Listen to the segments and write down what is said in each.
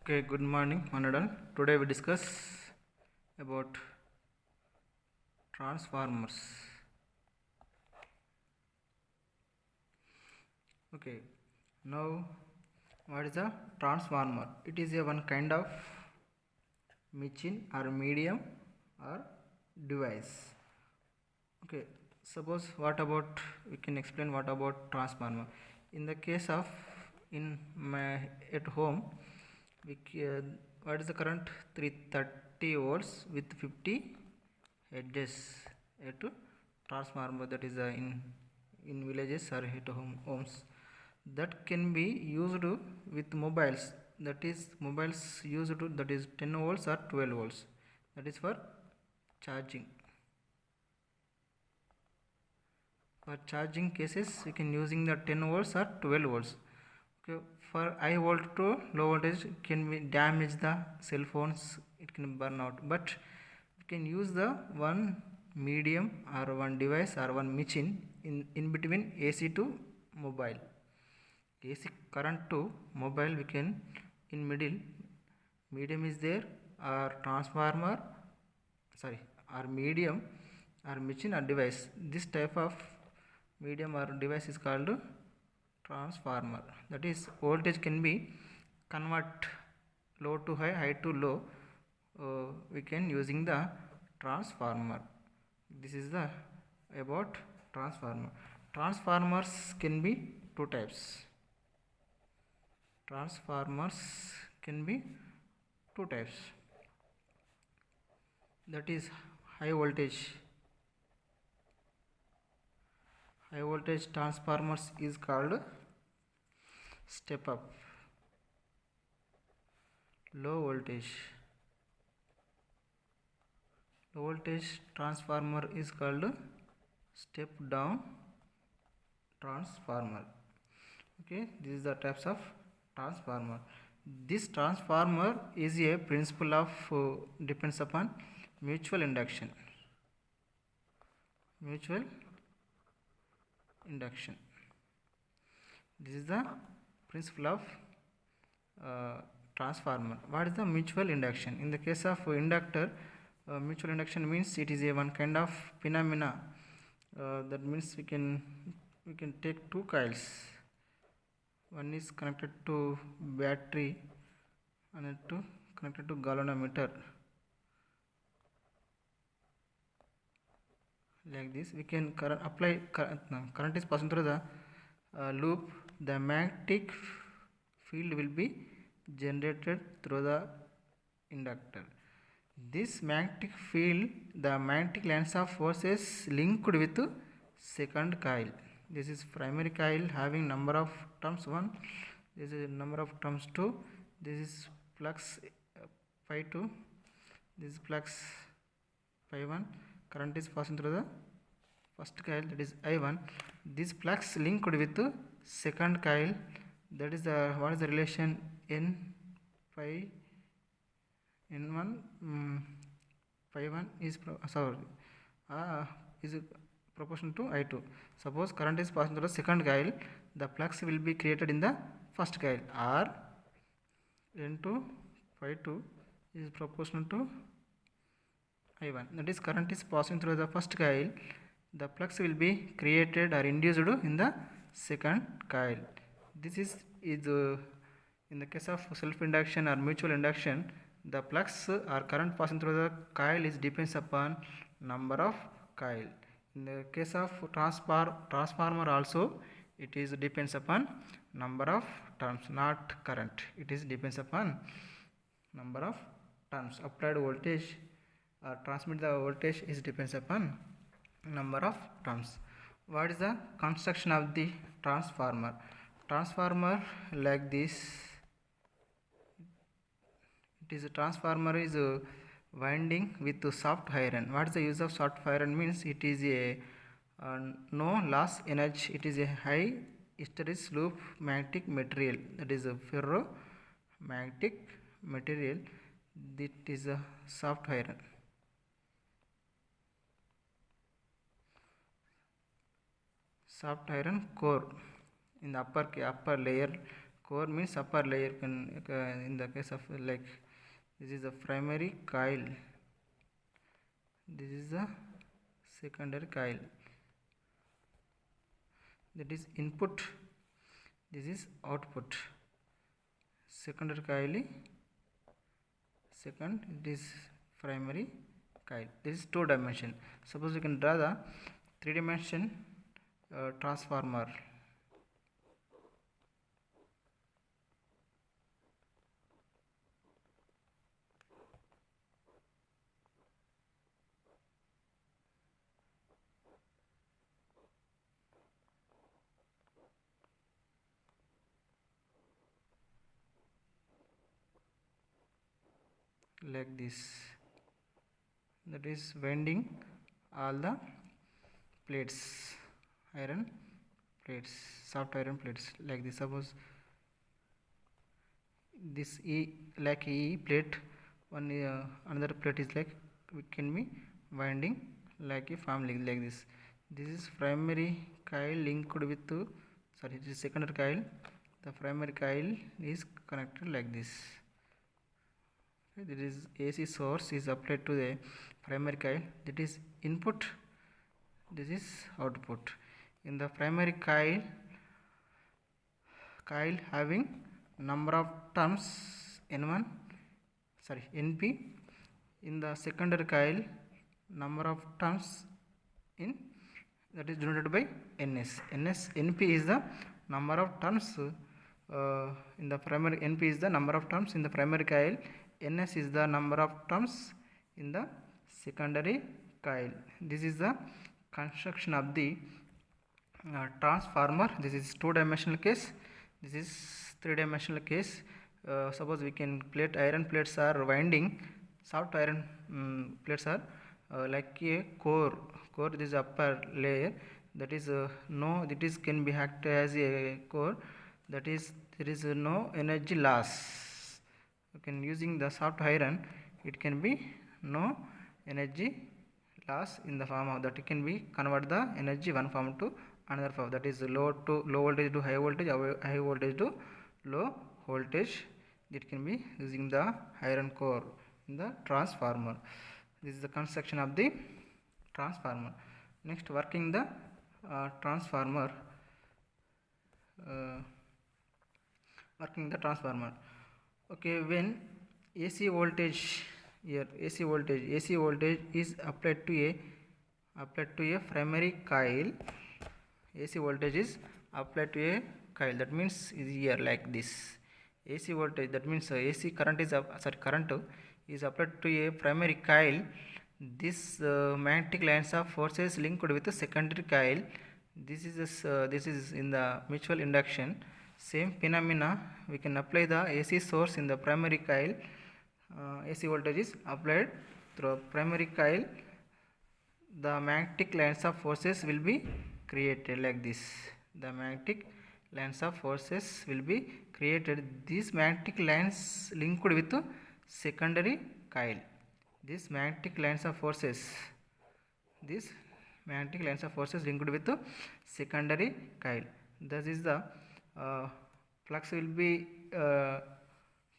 Okay, good morning, Manadal. Today we discuss about transformers. Okay, now what is a transformer? It is a one kind of machine or medium or device. Okay, suppose what about we can explain what about transformer. In the case of in my at home, what is the current 330 volts with 50 edges at transformer, that is in villages or at homes, that can be used with mobiles, that is mobiles used to, that is 10 volts or 12 volts, that is for charging. For charging cases we can using the 10 volts or 12 volts. Okay, for high volt to low voltage can be damage the cell phones, it can burn out, but we can use the one medium or one device or one machine in between AC to mobile. AC current to mobile we can in middle, medium is there, or transformer, sorry, or medium or machine or device. This type of medium or device is called transformer. That is voltage can be convert low to high, high to low. We can using the transformer. This is the about transformer. Transformers can be two types. Transformers can be two types. That is high voltage. High voltage transformers is called step up. Low voltage transformer is called step down transformer. Okay, this is the types of transformer. This transformer is a principle of depends upon mutual induction. Mutual induction. This is the principle of transformer. What is the mutual induction? In the case of inductor, mutual induction means it is a one kind of phenomena. That means we can take two coils. One is connected to battery and two connected to galvanometer. Like this, we can apply current is passing through the loop. The magnetic field will be generated through the inductor. This magnetic field, the magnetic lines of force is linked with second coil. This is primary coil having number of terms 1. This is number of terms 2. This is flux phi 2. This is flux phi 1. Current is passing through the first coil, that is I1. This flux linked with second coil, that is the what is the relation N phi N1 phi 1 is is proportional to I2. Suppose current is passing through the second coil, the flux will be created in the first coil, or N2 phi 2 is proportional to I1. That is current is passing through the first coil, the flux will be created or induced in the second coil. This is in the case of self induction or mutual induction, the flux or current passing through the coil is depends upon number of coil. In the case of transformer also, it is depends upon number of turns, not current. It is depends upon number of turns. Applied voltage or transmit the voltage is depends upon number of turns. What is the construction of the transformer? Transformer like this. It is a transformer is winding with soft iron. What is the use of soft iron? Means it is a no loss energy. It is a high hysteresis loop magnetic material, that is a ferro magnetic material. That is a soft iron. Soft iron core in the upper layer core means upper layer. In the case of like this is the primary coil, this is the secondary coil, that is input, this is output. Secondary coil, second, this primary coil. This is 2 dimension. Suppose we can draw the 3 dimension transformer. Like this, that is winding all the plates, iron plates, soft iron plates, like this. Suppose this like E plate, one another plate is like, we can be winding like a family, like this. This is primary coil linked with sorry, this is secondary coil. The primary coil is connected like this. There is AC source is applied to the primary coil, that is input, this is output. In the primary coil having number of turns N1, sorry, NP. In the secondary coil, number of turns in, that is denoted by NS. NP is the number of turns in the primary, NP is the number of turns in the primary coil, NS is the number of turns in the secondary coil. This is the construction of the transformer. This is 2-dimensional case, this is 3-dimensional case. Suppose we can plate, iron plates are winding, soft iron plates are like a core, this is upper layer, that is that is can be act as a core, that is there is no energy loss. You can using the soft iron, it can be no energy loss in the form of that. It can be convert the energy one form to another form, that is low voltage to high voltage, high voltage to low voltage. It can be using the iron core in the transformer. This is the construction of the transformer. Next, working the transformer. Working the transformer. Okay, when AC voltage here, AC voltage is applied to a primary coil. AC voltage is applied to a coil, that means is here like this. AC voltage, that means AC current is current is applied to a primary coil. This magnetic lines of forces linked with the secondary coil. This is in the mutual induction. Same phenomena we can apply the AC source in the primary coil. AC voltage is applied through primary coil. The magnetic lines of forces will be created like this. The magnetic lines of forces will be created. These magnetic lines linked with the secondary coil. These magnetic lines of forces. These magnetic lines of forces linked with the secondary coil. This is the flux will be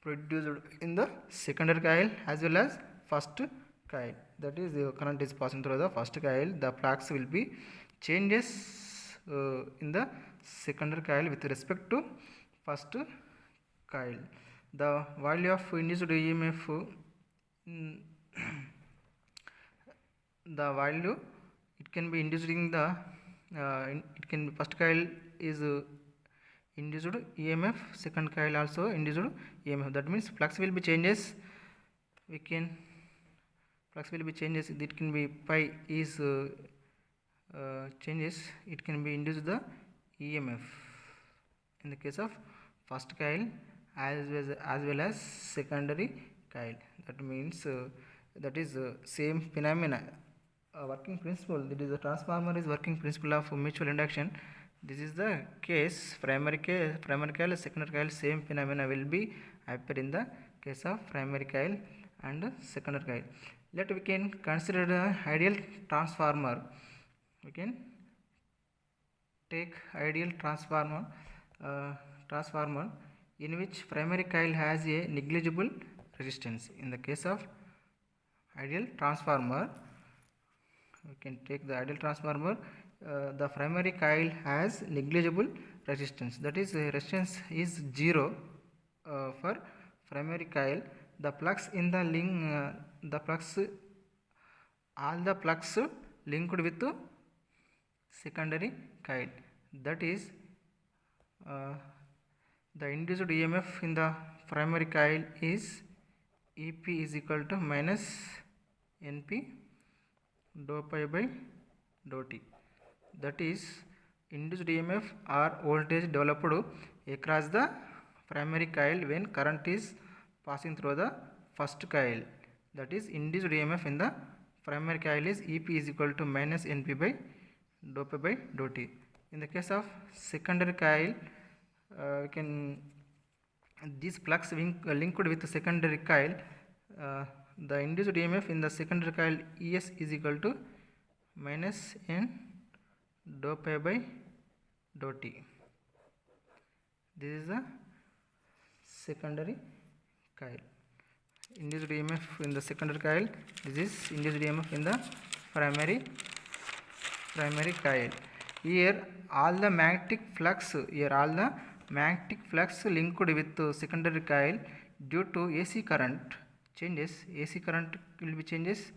produced in the secondary coil as well as first coil. That is, the current is passing through the first coil. The flux will be changes in the secondary coil with respect to first coil. The value of induced EMF, the value it can be induced in the it can be first coil is induced EMF, second coil also induced EMF. That means flux will be changes. Flux will be changes. It can be pi is changes. It can be induced the EMF in the case of first coil as well as secondary coil. That means that is same phenomena. Working principle, that is the transformer is working principle of mutual induction. This is the case, primary coil, secondary coil, same phenomena will be appear in the case of primary coil and secondary coil. Let we can consider the ideal transformer. We can take ideal transformer. in which primary coil has a negligible resistance. In the case of ideal transformer, we can take the ideal transformer, the primary coil has negligible resistance, that is resistance is 0 for primary coil. The flux in the all the flux linked with secondary coil, that is the induced EMF in the primary coil is EP is equal to minus NP dou pi by dou t, that is induced EMF or voltage developed across the primary coil when current is passing through the first coil, that is induced EMF in the primary coil is EP is equal to minus NP by dou pi by dou t. In the case of secondary coil, we can this flux linked with the secondary coil, the induced EMF in the secondary coil ES is equal to minus N dou pi by dou t. This is the secondary coil. Induced EMF in the secondary coil, this is induced EMF in the primary coil. Here all the magnetic flux linked with secondary coil due to AC current changes, AC current will be changes,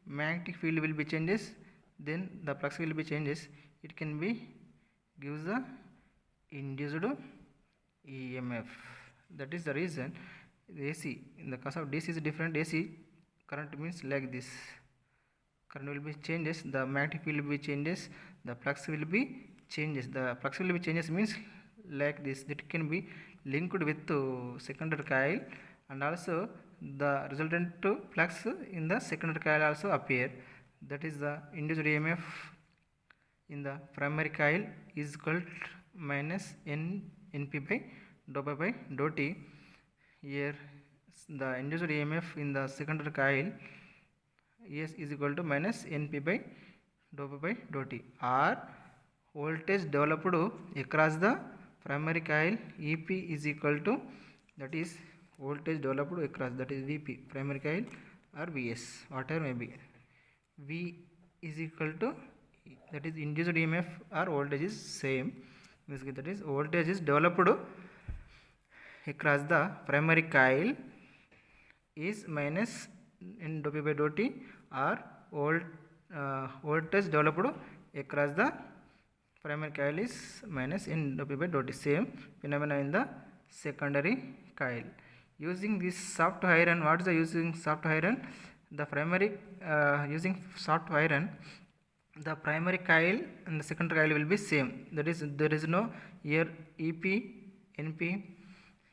magnetic field will be changes, then the flux will be changes. It can be gives the induced EMF. That is the reason the AC in the case of DC is different. AC current means like this, current will be changes, the magnetic field will be changes, the flux will be changes. The flux will be changes means like this, that can be linked with secondary coil, and also the resultant flux in the secondary coil also appear. That is the induced EMF in the primary coil is equal to minus NP by dou pi by dou t. Here the induced EMF in the secondary coil ES is equal to minus NP by dou pi by dou t, or voltage developed across the primary coil EP is equal to, that is voltage developed across, that is VP primary coil or VS whatever may be, V is equal to, that is induced EMF or voltage is same, that is voltage is developed across the primary coil is minus N dou pi by dou t, or voltage developed across the primary coil is minus N dou pi by dou t. Same phenomena in the secondary coil. Using this soft iron, what is the using soft iron? The primary using soft iron, the primary coil and the secondary coil will be same. That is there is no here EP, NP,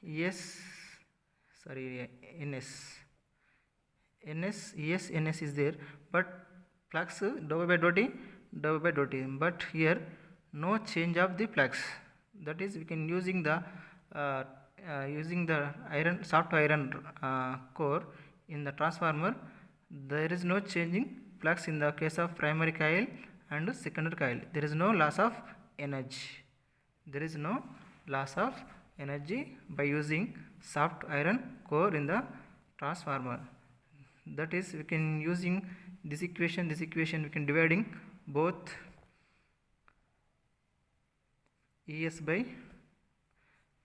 ES, NS, ES, NS is there, but flux dou pi by dou t, but here no change of the flux. That is we can using the iron, soft iron core in the transformer, there is no changing flux in the case of primary coil and secondary coil. There is no loss of energy. There is no loss of energy by using soft iron core in the transformer. That is we can using this equation we can dividing both ES by,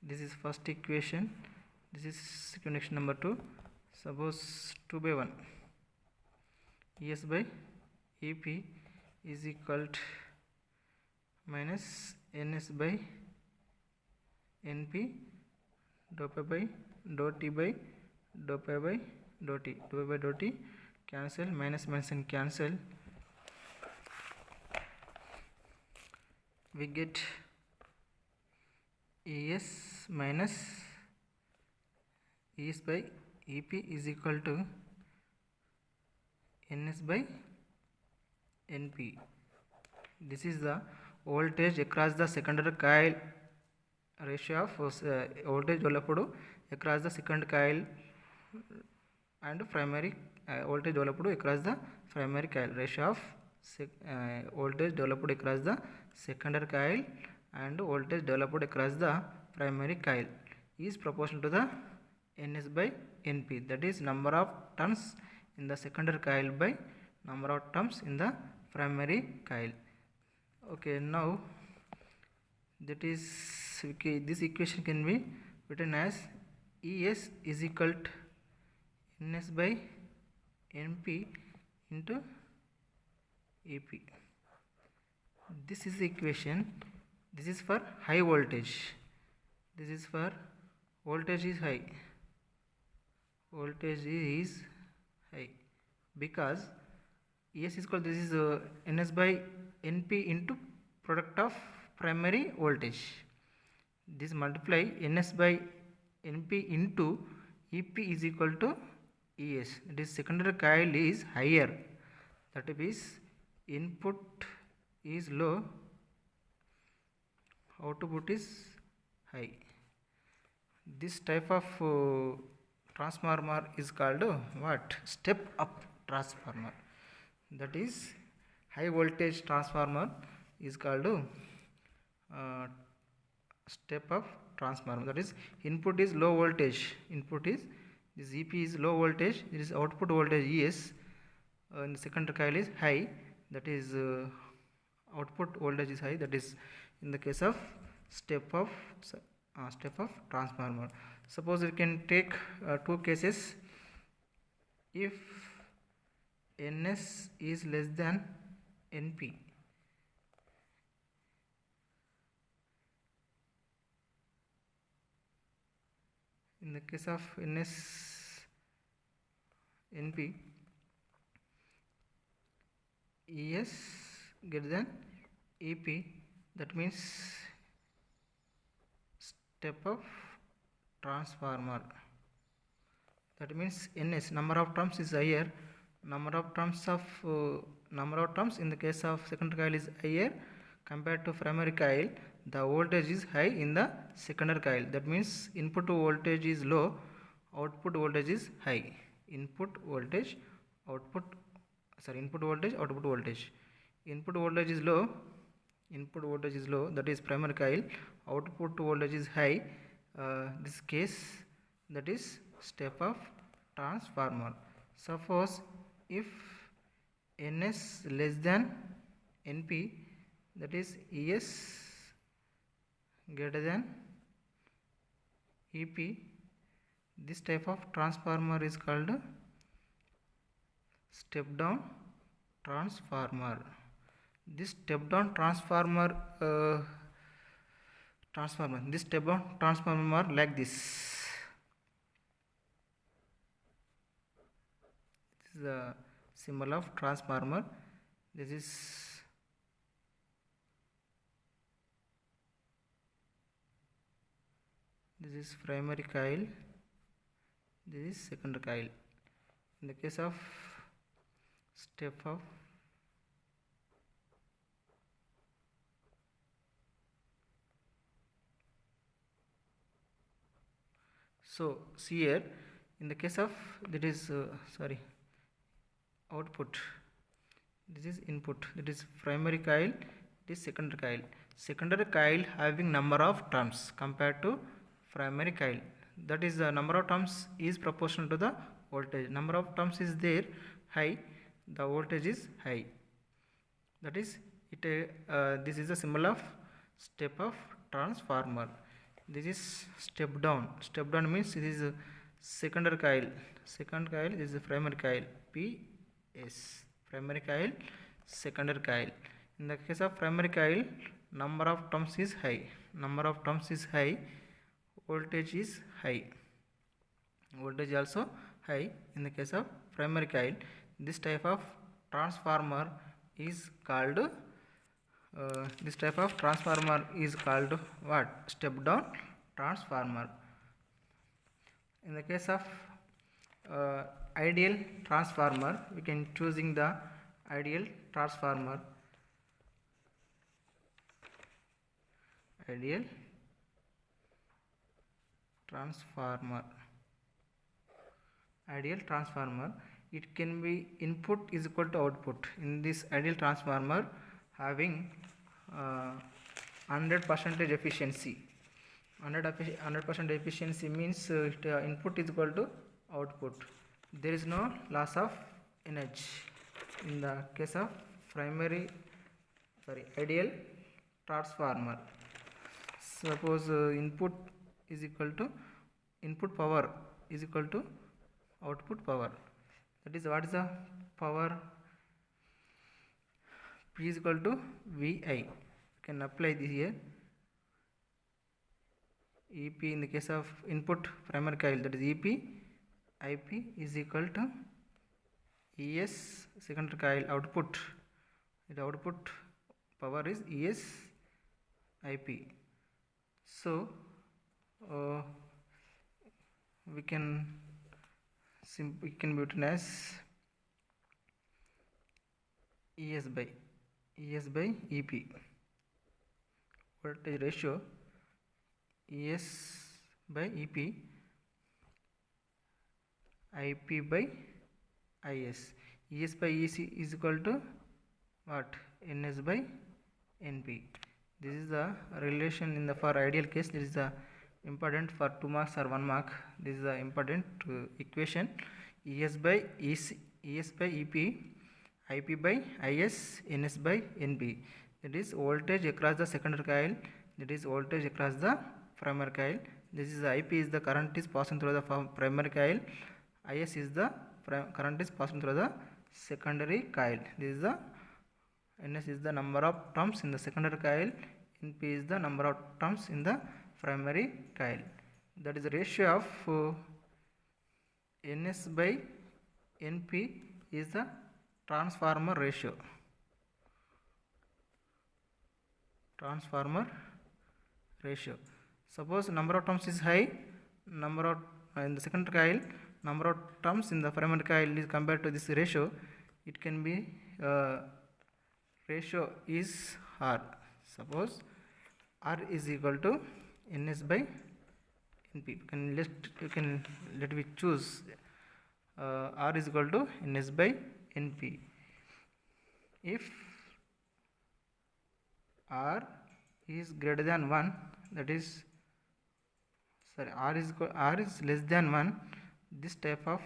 this is first equation, this is equation number 2, suppose 2 by 1, ES by EP is equal to minus NS by NP dou pi by dou t by dou pi by dou t, dou pi by dou t cancel, minus and cancel, we get ES minus ES by EP is equal to NS by NP. This is the voltage across the secondary coil, ratio of voltage developed across the secondary coil and primary voltage developed across the primary coil, ratio of voltage developed across the secondary coil and voltage developed across the primary coil is proportional to the ns by np, that is number of turns in the secondary coil by number of turns in the primary coil. Okay, now that is this equation can be written as es is equal to ns by np into ep. This is the equation. This is for high voltage. This is for voltage is high. Voltage is high because es is equal, this is ns by np into product of primary voltage. This multiply ns by np into ep is equal to es. This secondary coil is higher, that is input is low, output is high. This type of transformer is called what? Step up transformer. That is high voltage transformer is called step up transformer. That is input is low voltage, input is this ep is low voltage, this is output voltage es, and the secondary coil is high, that is output voltage is high, that is in the case of step of transformer. Suppose we can take two cases. If ns is less than np, in the case of ns np, es greater than ep, that means step of transformer. That means ns number of turns is higher, number of turns in the case of secondary coil is higher compared to primary coil. The voltage is high in the secondary coil. That means input voltage is low, output voltage is high. Input voltage, output voltage. Input voltage is low, that is primary coil. Output voltage is high. This case, that is step of transformer. Suppose if ns less than np, that is es greater than ep, this type of transformer is called step down transformer. This step down transformer like this. This is the symbol of transformer. This is primary coil, this is secondary coil. In the case of step of so see here, in the case of that is output, this is input, that is primary coil, this is secondary coil. Secondary coil having number of turns compared to primary coil, that is the number of turns is proportional to the voltage. Number of turns is there high, the voltage is high, that is it. This is the symbol of step of transformer. This is step down. Step down means this is secondary coil. Second coil, this is primary coil. PS, primary coil, secondary coil. In the case of primary coil, number of turns is high. Voltage is high. Voltage also high in the case of primary coil. This type of transformer is called what? Step down transformer. In the case of ideal transformer, we can choosing the ideal transformer. Ideal transformer, it can be input is equal to output. In this ideal transformer, having 100% efficiency. 100% efficiency means input is equal to output. There is no loss of energy in the case of ideal transformer. Suppose input power is equal to output power. That is, what is the power? P is equal to VI. You can apply this here. EP in the case of input primary coil, that is EP. IP is equal to ES secondary coil output. The output power is ES IP. So we can be written as ES by EP. Voltage ratio ES by EP, IP by IS. ES by EC is equal to what? NS by NP. This is the relation in the for ideal case. This is the important for 2 marks or 1 mark. This is the important equation. ES by EC, ES by EP, IP by IS, NS by NP. That is voltage across the secondary coil. That is voltage across the primary coil. This is IP is the current is passing through the primary coil. IS is the current is passing through the secondary coil. This is the NS is the number of turns in the secondary coil. NP is the number of turns in the primary coil. That is the ratio of NS by NP is the transformer ratio. Suppose number of turns is high, number of in the secondary coil, number of turns in the primary coil is compared to this ratio. It can be ratio is R. Suppose R is equal to NS by NP. You can let me choose R is equal to NS by NP. If R is greater than 1, that is R is less than 1, this type of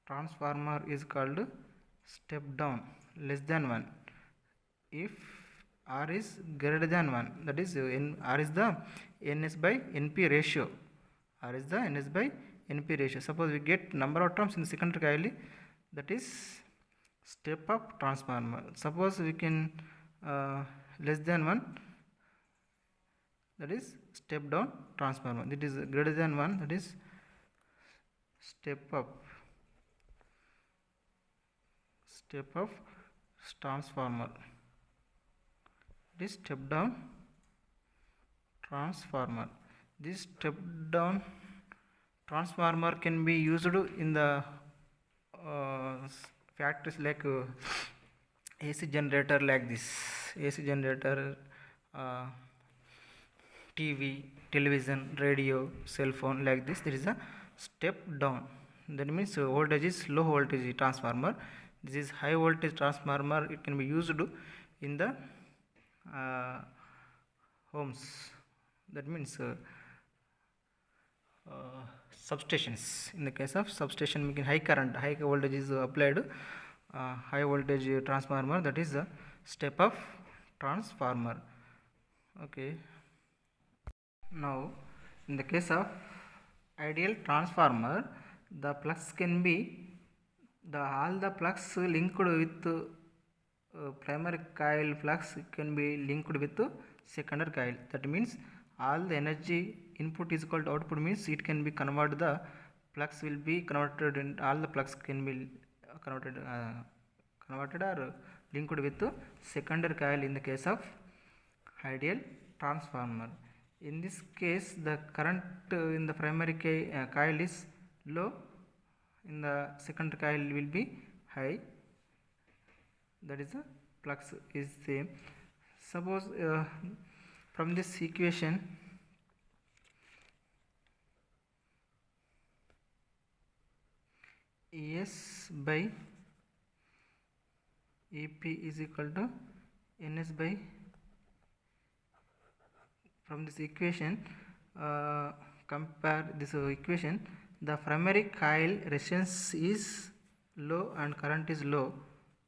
transformer is called step down, less than 1. If R is greater than 1, that is R is the NS by NP ratio. R is the NS by NP ratio. Suppose we get number of turns in the secondary coil, that is step up transformer. Suppose we can less than 1, that is step down transformer. That is greater than 1, that is step up transformer. This step down transformer. This step down transformer can be used in the factories like AC generator, like this AC generator, television, radio, cell phone, like this. There is a step down. That means voltage is low voltage transformer. This is high voltage transformer. It can be used in the homes. That means substations. In the case of substation, making high current, high voltage is applied. High voltage transformer, that is the step up transformer. Okay. Now, in the case of ideal transformer, the flux can be all the flux linked with primary coil flux can be linked with secondary coil. That means all the energy input is equal to output, means it can be converted, the flux will be converted, and all the flux can be converted or linked with secondary coil in the case of ideal transformer. In this case, the current in the primary coil is low, in the secondary coil will be high. That is the flux is same. Suppose from this equation, ES by EP is equal to NS by from this equation, compare this equation, the primary coil resistance is low and current is low.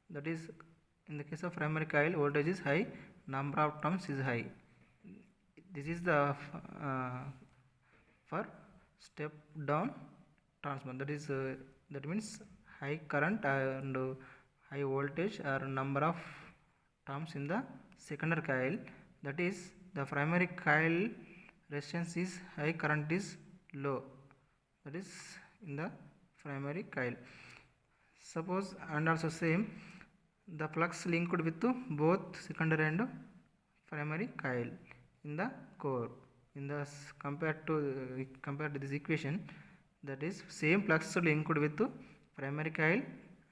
That is, in the case of primary coil, voltage is high, number of turns is high. This is the for step down transformer. That is that means high current and high voltage or number of turns in the secondary coil. That is, the primary coil resistance is high, current is low. That is in the primary coil. Suppose, and also same, the flux linked with both secondary and primary coil in the core. In the compared to this equation, that is same flux linked with primary coil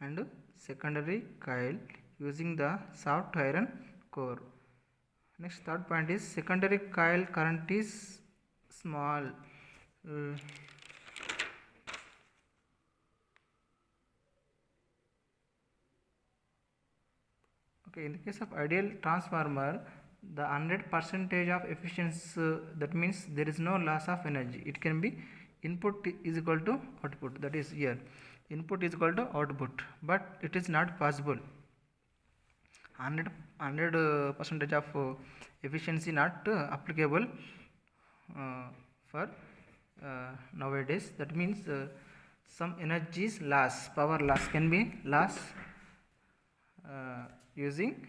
and secondary coil using the soft iron core. Next, third point is secondary coil current is small. Okay, in the case of ideal transformer, the 100% of efficiency, that means there is no loss of energy. It can be input is equal to output. That is here, input is equal to output, but it is not possible. 100% of efficiency not applicable for nowadays. That means some energy is loss, power loss can be loss using.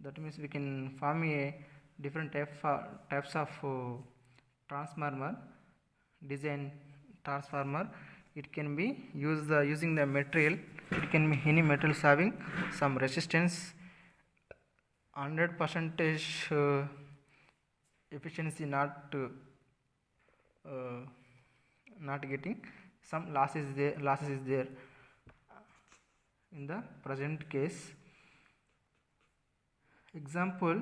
That means we can form a different types of transformer, design transformer. It can be using the material. It can be any metals having some resistance. 100% efficiency not getting, some losses is there in the present case. Example,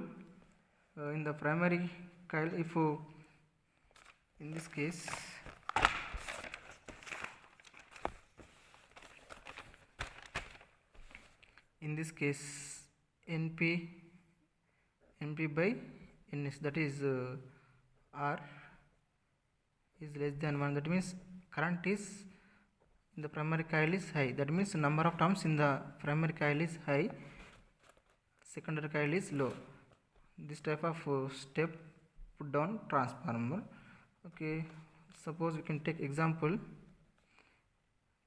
in the primary coil, if in this case NP by Ns, that is R is less than 1. That means current is in the primary coil is high. That means number of turns in the primary coil is high, secondary coil is low. This type of step down transformer. Okay, suppose we can take example,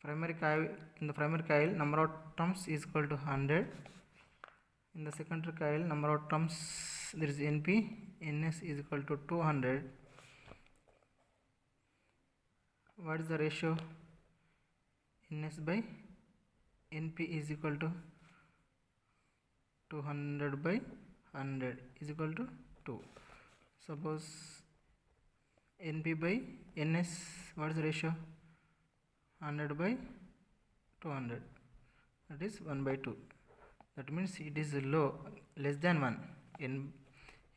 primary coil, in the primary coil number of turns is equal to 100. In the secondary coil number of turns, there is NP, Ns is equal to 200. What is the ratio? Ns by Np is equal to 200 by 100 is equal to 2. Suppose Np by Ns, what is the ratio? 100 by 200, that is 1 by 2. That means it is low, less than 1.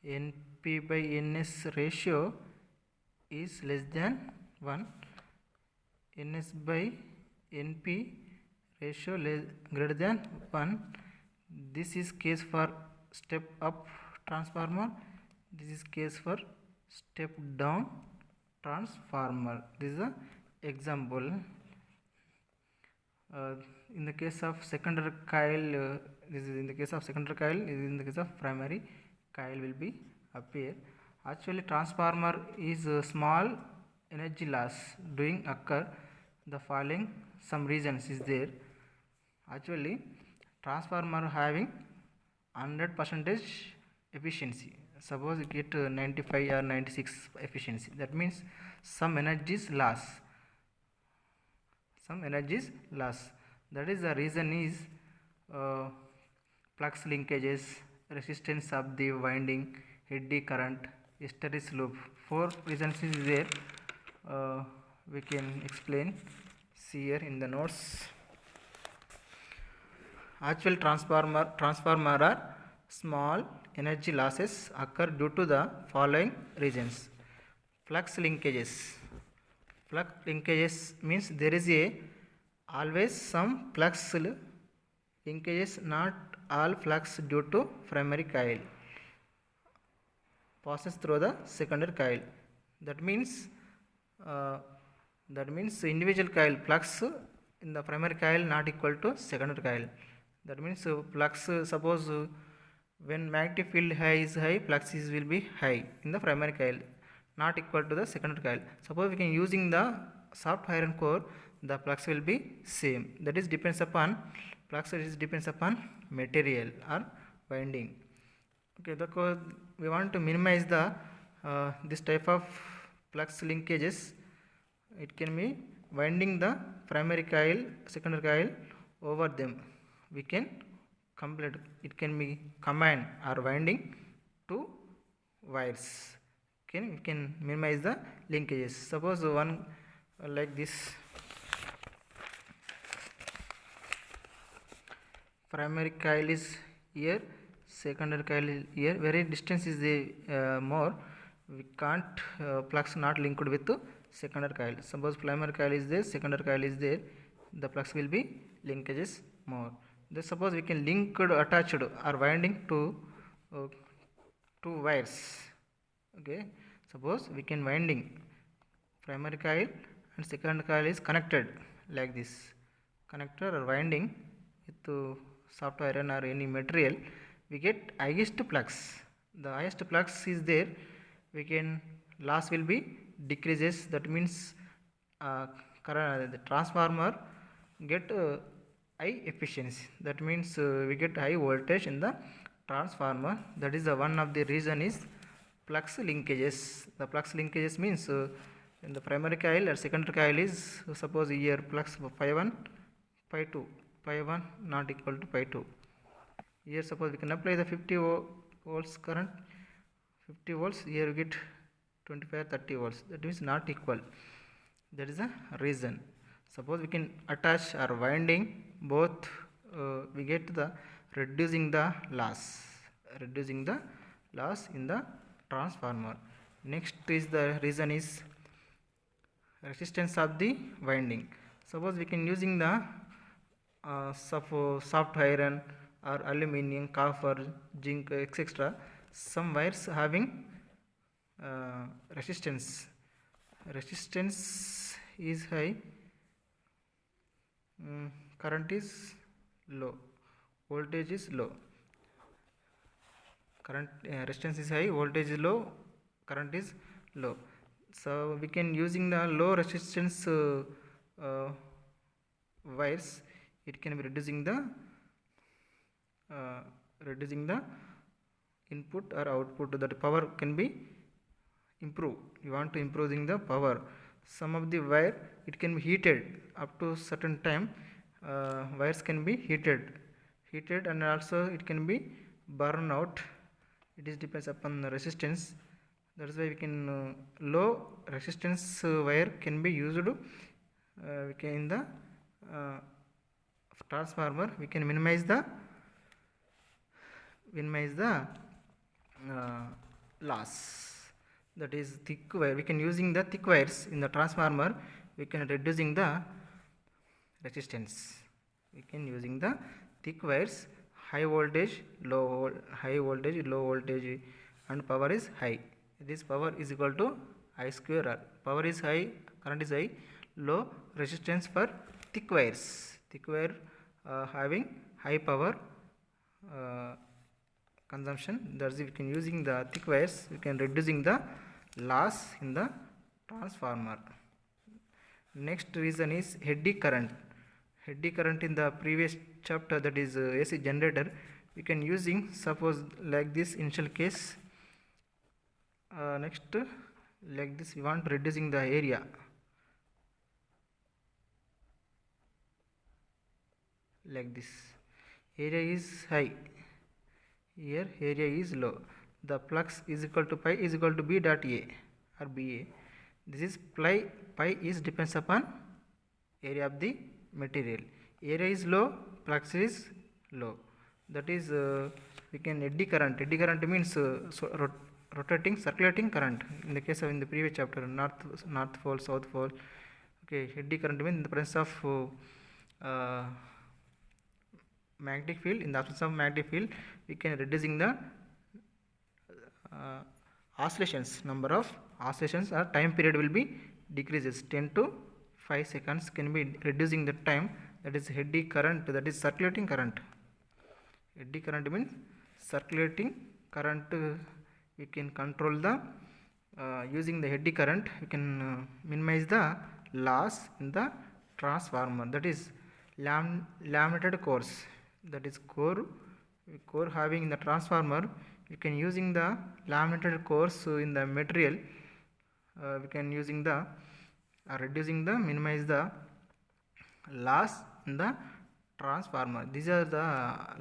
Np by Ns ratio is less than 1. Ns by Np ratio greater than 1. This is case for step up transformer. This is case for step down transformer. This is an example. In the case of secondary coil, this is in the case of secondary coil. In the case of primary coil will be appear. Actually, transformer is a small energy loss doing occur. The following some reasons is there. Actually, transformer having 100% efficiency. Suppose you get 95 or 96 efficiency. That means some energy is loss. That is the reason is flux linkages, resistance of the winding, eddy current, hysteresis loop. 4 reasons is there. We can explain. See here in the notes. Actual transformer are small energy losses occur due to the following reasons. Flux linkages. Flux linkages means there is always some flux linkages, not all flux due to primary coil. passes through the secondary coil. That means individual coil flux in the primary coil not equal to secondary coil. That means flux, suppose when magnetic field is high, flux will be high in the primary coil, not equal to the secondary coil. Suppose we can using the soft iron core, the flux will be same. That is depends upon flux, is depends upon material or winding. Okay, because we want to minimize the this type of flux linkages, it can be winding the primary coil, secondary coil over them. We can complete, it can be combined or winding two wires. Okay, we can minimize the linkages. Suppose one like this, primary coil is here, secondary coil is here, very distance is the more, we can't flux not linked with secondary coil. Suppose primary coil is there, secondary coil is there, the flux will be linkages more. Then suppose we can link attached or winding to two wires. Okay, suppose we can winding primary coil and secondary coil is connected like this, connector or winding with soft iron or any material, we get highest flux. The highest flux is there, we can, loss will be decreases. That means current, the transformer get high efficiency. That means we get high voltage in the transformer. That is the one of the reason is flux linkages. The flux linkages means in the primary coil or secondary coil is, suppose here flux phi 1 phi 2, phi 1 not equal to phi 2. Here suppose we can apply the 50 volts current, 50 volts, here we get 25 30 volts, that means not equal. That is the reason. Suppose we can attach or winding both, we get the reducing the loss in the transformer. Next is the reason is resistance of the winding. Suppose we can using the soft iron or aluminum, copper, zinc, etc. Some wires having resistance is high, current is low, voltage is low. Current resistance is high, voltage is low, current is low. So we can using the low resistance wires, it can be reducing the input or output, that power can be improve. You want to improving the power. Some of the wire, it can be heated up to certain time, wires can be heated and also it can be burn out. It is depends upon the resistance. That is why we can low resistance wire can be used. We can in the transformer, we can minimize the loss. That is thick wire, we can using the thick wires in the transformer, we can reducing the resistance. We can using the thick wires, high voltage, low voltage and power is high. This power is equal to I square R. Power is high, current is high, low resistance for thick wires. Thick wire having high power consumption. That's we can using the thick wires, we can reducing the loss in the transformer. Next reason is eddy current. Eddy current in the previous chapter, that is AC generator, we can using, suppose like this initial case. Next like this, we want reducing the area. Like this, area is high, here area is low. The flux is equal to pi is equal to B dot A or BA. This is pi is depends upon area of the material. Area is low, flux is low. That is we can eddy current. Eddy current means rotating, circulating current. In the case of in the previous chapter, north pole, south pole. Okay, eddy current means in the presence of magnetic field. In the absence of magnetic field, we can reducing the oscillations, number of oscillations or time period will be decreases. 10 to 5 seconds can be reducing the time. That is eddy current, that is circulating current. Eddy current means circulating current. We can control the using the eddy current. We can minimize the loss in the transformer. That is laminated cores. That is core having in the transformer. We can using the laminated cores in the material. We can using the reducing the minimize the loss in the transformer. These are the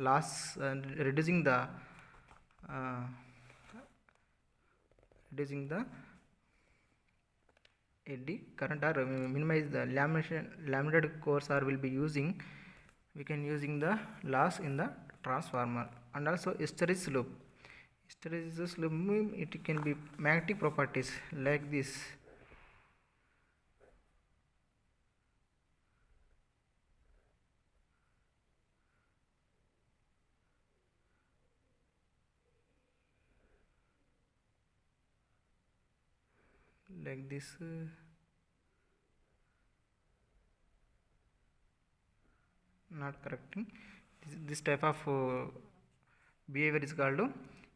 loss reducing the eddy current or minimize the laminated cores or will be using. We can using the loss in the transformer. And also hysteresis loop. Hysteresis loop means it can be magnetic properties like this. Like this. Not correcting. This type of behavior is called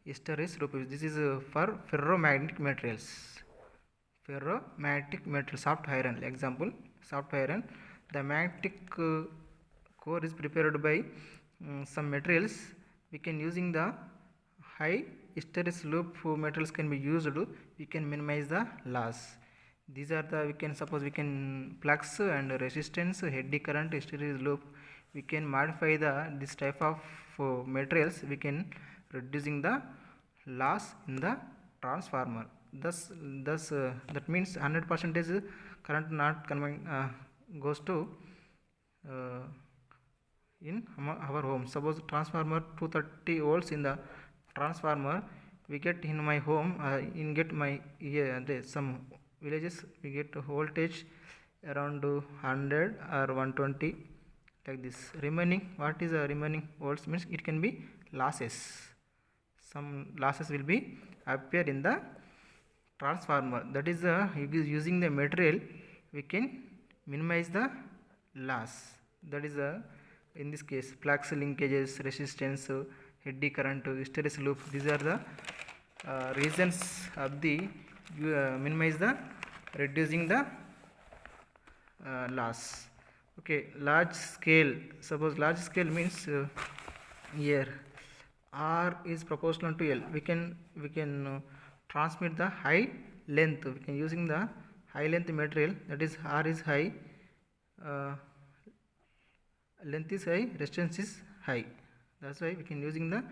hysteresis loop. This is for ferromagnetic materials. Ferromagnetic material, soft iron. Example, soft iron. The magnetic core is prepared by some materials. We can using the high hysteresis loop materials can be used. We can minimize the loss. These are the, we can suppose we can flux and resistance, eddy current, hysteresis loop. We can modify this type of materials. We can reducing the loss in the transformer. Thus that means 100% current not coming goes to in our home. Suppose transformer 230 volts in the transformer. We get in my home, in get my some villages, we get voltage around 100 or 120 like this. Remaining, what is the remaining volts means it can be losses. Some losses will be appear in the transformer. That is using the material we can minimize the loss. That is in this case flux linkages, resistance, eddy current, hysteresis loop. These are the reasons of the minimize the reducing the loss. Okay, large scale. Suppose large scale means here R is proportional to L. We can transmit the high length. We can using the high length material. That is R is high, length is high, resistance is high. That's why we can using the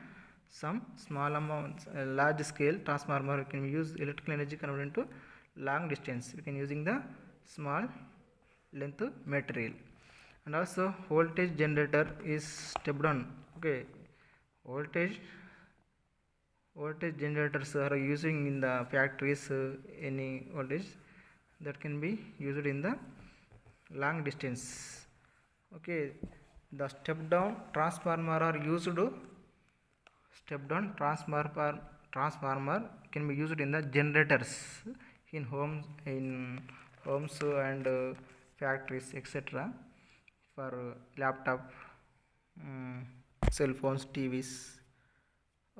some small amounts, large scale transformer. We can use electrical energy converted into long distance. We can using the small length material. And also voltage generator is step down. Okay, voltage generators are using in the factories. Any voltage that can be used in the long distance. Okay, the step down transformer are used. Step down transformer can be used in the generators in homes and factories, etc. for laptop, cell phones, TVs.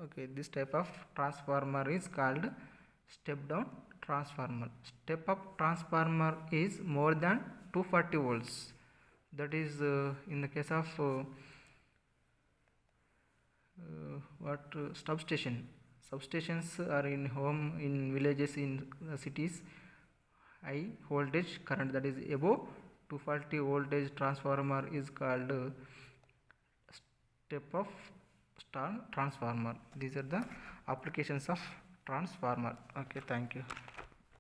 Okay, this type of transformer is called step down transformer. Step up transformer is more than 240 volts. That is in the case of substations are in home, in villages, in cities. High voltage current, that is above 240 voltage transformer is called step of transformer. These are the applications of transformer. Okay, thank you.